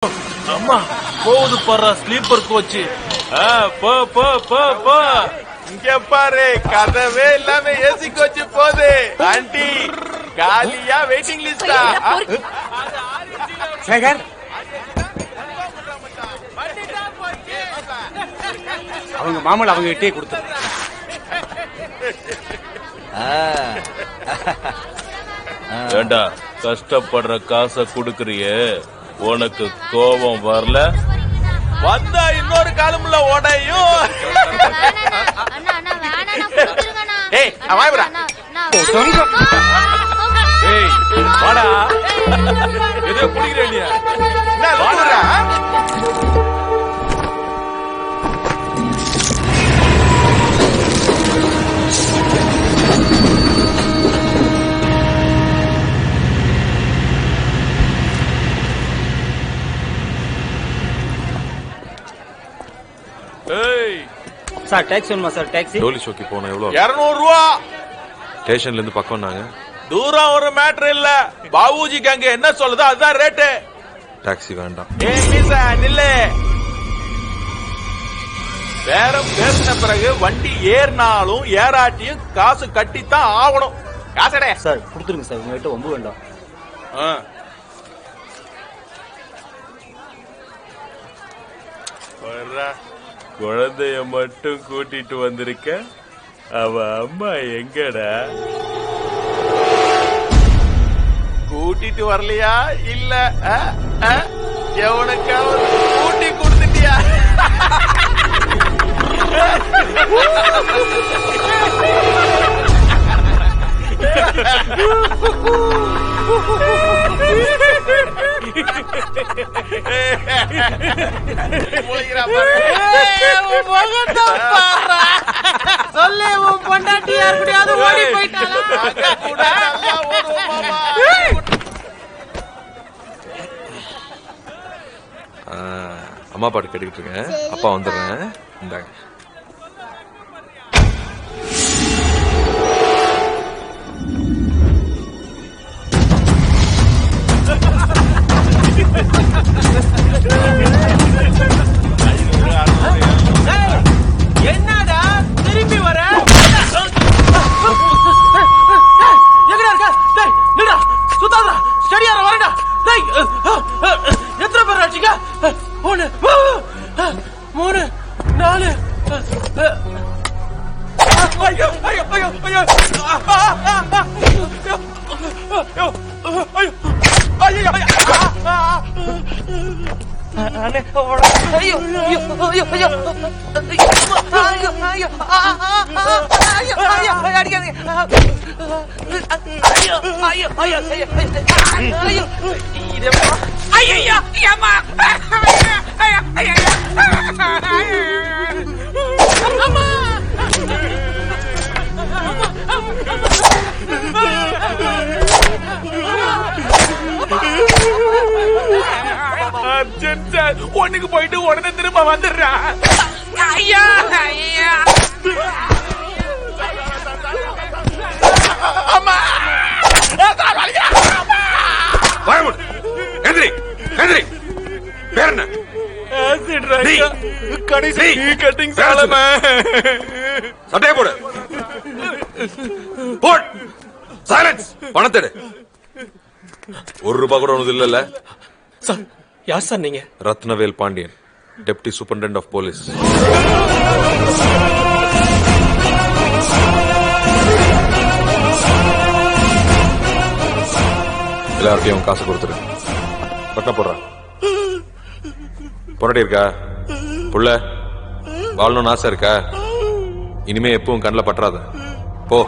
அம்மா போகுது பாரு ஸ்லீப்பர் கோச்சு. போ போ போ போ. இங்க பாரு, கதவே இல்லாம ஏசி கோச்சு போகுது. ஆண்டி காலியா வெயிட்டிங் லிஸ்டா? சேகர், அவங்க மாமூல் அவங்க கிட்டே கொடுத்து. ஏண்டா கஷ்டப்படுற காசை குடுக்கறியே, உனக்கு கோபம் வரல? வந்தா இன்னொரு காலம்ல உடையும். ஏய் வாடா, எதோ குடிக்கிறேன். வாடா. சார் டாக்ஸி வேணுமா சார்? டாக்ஸி டோலி ஷோக்கு போனோம். எவ்வளவு? 200 ரூபா. ஸ்டேஷன்ல இருந்து பக்கம் நாங்க. தூரம் ஒரு மேட்டர் இல்ல, பாபுஜிக்கு அங்க என்ன சொல்லுதோ அதுதான் ரேட்டு. டாக்ஸி வேண்டாம். நில்ல. பேரம் பேசின பிறகு வண்டி ஏறினாலும் ஏறாட்டியும் காசு கட்டித்தான் ஆகணும். காசடே சார் கொடுத்துருங்க சார், உங்ககிட்ட ஒம்பு வேண்டாம். குழந்தைய மட்டும் கூட்டிட்டு வந்திருக்க, அவ அம்மா எங்கடா? கூட்டிட்டு வரலையா? இல்ல எவனுக்காவது கூட்டி கொடுத்துட்டியா? சொல்லு, உன் பொண்டாட்டி யாருடையாவது ஓடி போயிட்டாளா? அம்மா பாட்டு கேட்டுக்கிட்டு இருக்கேன். அப்பா வந்துடுறேன். இந்தாங்க. என்னடா திரும்பி வர? எங்கடா இருக்க? டேய் நிடா, சுத்தாதடா, ஸ்டடியா வரடா. டேய் எத்தனை பேர் ஆச்சுங்க? 1 3 4. ஐயோ ஐயோ ஐயோ ஐயோ ஐயோ அண்ணே, ஐயோ ஐயோ ஐயோ ஐயோ ஐயோ ஐயோ ஐயோ அடிக்காதீங்க. ஐயோ ஐயோ ஐயோ ஐயோ ஐயோ அம்மா ஐயோ ஐயோ அம்மா. ஒண்ணுக்கு போயிட்டு உடனே திரும்ப வந்துடுறா. ஐயா ஐயா அம்மா பேர் என்ன? கடைசி கட்டிங் சாலமே. சட்டையை போடு. போட். சைலன்ஸ். பணத்தெடு. 1 ரூபாய் கூட ஒண்ணு இல்ல. சார் யார் சார் நீங்க? Rathnavel Pandian, deputy superintendent of police. எல்லார்ட்டையும் காசு கொடுத்துரு. பட்டம் போடுறான். பொன்னாடி இருக்கா? புள்ள வாழணும்னு ஆசை இருக்கா? இனிமே எப்பவும் கண்ணில் பற்றாத. போ.